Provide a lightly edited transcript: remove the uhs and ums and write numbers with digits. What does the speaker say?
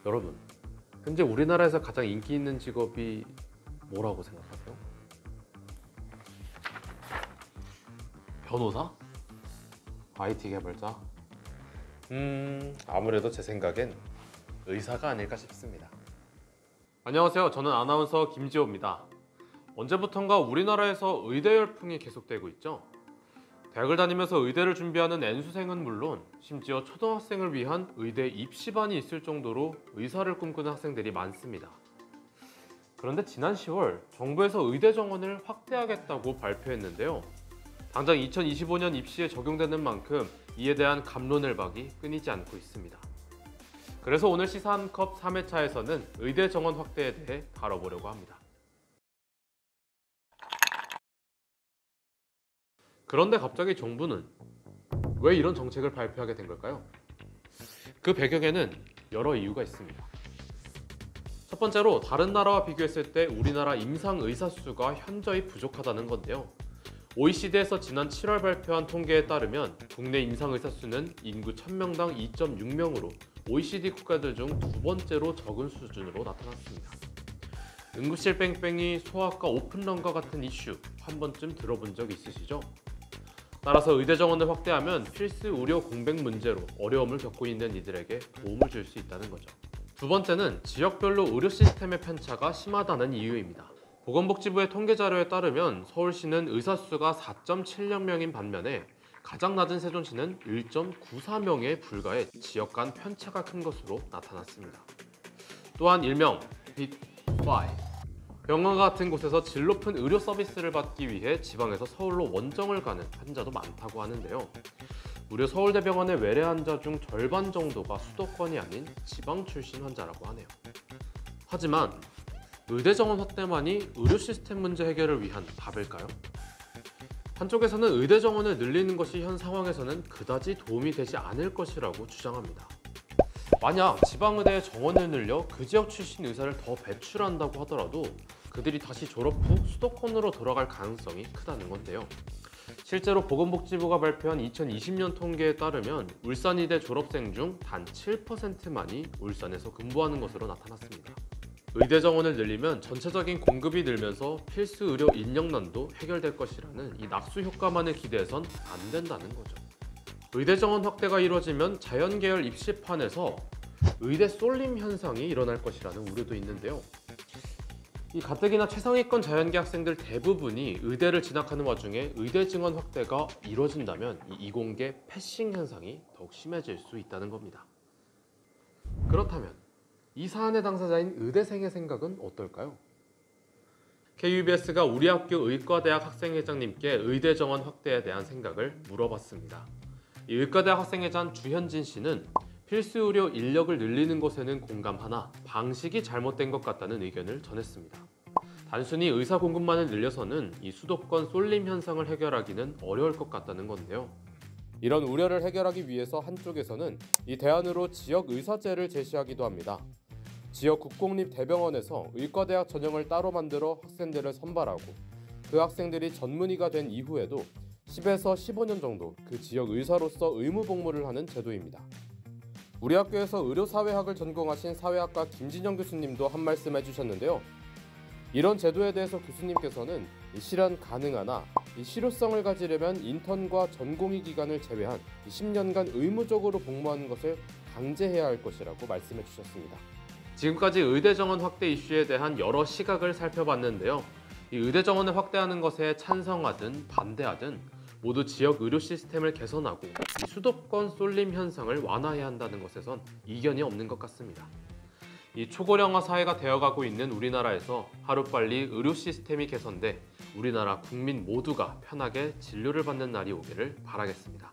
여러분, 현재 우리나라에서 가장 인기 있는 직업이 뭐라고 생각하세요? 변호사? IT 개발자? 아무래도 제 생각엔 의사가 아닐까 싶습니다. 안녕하세요. 저는 아나운서 김지호입니다. 언제부턴가 우리나라에서 의대 열풍이 계속되고 있죠. 대학을 다니면서 의대를 준비하는 N수생은 물론 심지어 초등학생을 위한 의대 입시반이 있을 정도로 의사를 꿈꾸는 학생들이 많습니다. 그런데 지난 10월 정부에서 의대 정원을 확대하겠다고 발표했는데요. 당장 2025년 입시에 적용되는 만큼 이에 대한 갑론을박이 끊이지 않고 있습니다. 그래서 오늘 시사 한 컵 3회차에서는 의대 정원 확대에 대해 다뤄보려고 합니다. 그런데 갑자기 정부는 왜 이런 정책을 발표하게 된 걸까요? 그 배경에는 여러 이유가 있습니다. 첫 번째로 다른 나라와 비교했을 때 우리나라 임상 의사 수가 현저히 부족하다는 건데요. OECD에서 지난 7월 발표한 통계에 따르면 국내 임상 의사 수는 인구 1000명당 2.6명으로 OECD 국가들 중 두 번째로 적은 수준으로 나타났습니다. 응급실 뺑뺑이, 소아과 오픈런과 같은 이슈 한 번쯤 들어본 적 있으시죠? 따라서 의대 정원을 확대하면 필수 의료 공백 문제로 어려움을 겪고 있는 이들에게 도움을 줄 수 있다는 거죠. 두 번째는 지역별로 의료 시스템의 편차가 심하다는 이유입니다. 보건복지부의 통계 자료에 따르면 서울시는 의사 수가 4.76명인 반면에 가장 낮은 세종시는 1.94명에 불과해 지역 간 편차가 큰 것으로 나타났습니다. 또한 일명 빅5 병원 같은 곳에서 질 높은 의료 서비스를 받기 위해 지방에서 서울로 원정을 가는 환자도 많다고 하는데요. 무려 서울대병원의 외래 환자 중 절반 정도가 수도권이 아닌 지방 출신 환자라고 하네요. 하지만 의대 정원 확대만이 의료 시스템 문제 해결을 위한 답일까요? 한쪽에서는 의대 정원을 늘리는 것이 현 상황에서는 그다지 도움이 되지 않을 것이라고 주장합니다. 만약 지방의대의 정원을 늘려 그 지역 출신 의사를 더 배출한다고 하더라도 그들이 다시 졸업 후 수도권으로 돌아갈 가능성이 크다는 건데요. 실제로 보건복지부가 발표한 2020년 통계에 따르면 울산의대 졸업생 중 단 7%만이 울산에서 근무하는 것으로 나타났습니다. 의대 정원을 늘리면 전체적인 공급이 늘면서 필수 의료 인력난도 해결될 것이라는 이 낙수 효과만을 기대해선 안 된다는 거죠. 의대 정원 확대가 이루어지면 자연계열 입시판에서 의대 쏠림 현상이 일어날 것이라는 우려도 있는데요. 이 가뜩이나 최상위권 자연계 학생들 대부분이 의대를 진학하는 와중에 의대 증원 확대가 이루어진다면 이 이공계 패싱 현상이 더욱 심해질 수 있다는 겁니다. 그렇다면 이 사안의 당사자인 의대생의 생각은 어떨까요? KUBS가 우리 학교 의과대학 학생회장님께 의대 정원 확대에 대한 생각을 물어봤습니다. 이 의과대학 학생회장 주현진 씨는 필수 의료 인력을 늘리는 것에는 공감하나 방식이 잘못된 것 같다는 의견을 전했습니다. 단순히 의사 공급만을 늘려서는 이 수도권 쏠림 현상을 해결하기는 어려울 것 같다는 건데요. 이런 우려를 해결하기 위해서 한쪽에서는 이 대안으로 지역 의사제를 제시하기도 합니다. 지역 국공립 대병원에서 의과대학 전형을 따로 만들어 학생들을 선발하고 그 학생들이 전문의가 된 이후에도 10에서 15년 정도 그 지역 의사로서 의무 복무를 하는 제도입니다. 우리 학교에서 의료사회학을 전공하신 사회학과 김진영 교수님도 한 말씀 해주셨는데요. 이런 제도에 대해서 교수님께서는 실현 가능하나 실효성을 가지려면 인턴과 전공의 기간을 제외한 10년간 의무적으로 복무하는 것을 강제해야 할 것이라고 말씀해 주셨습니다. 지금까지 의대 정원 확대 이슈에 대한 여러 시각을 살펴봤는데요. 이 의대 정원을 확대하는 것에 찬성하든 반대하든 모두 지역 의료 시스템을 개선하고 이 수도권 쏠림 현상을 완화해야 한다는 것에선 이견이 없는 것 같습니다. 이 초고령화 사회가 되어가고 있는 우리나라에서 하루빨리 의료 시스템이 개선돼 우리나라 국민 모두가 편하게 진료를 받는 날이 오기를 바라겠습니다.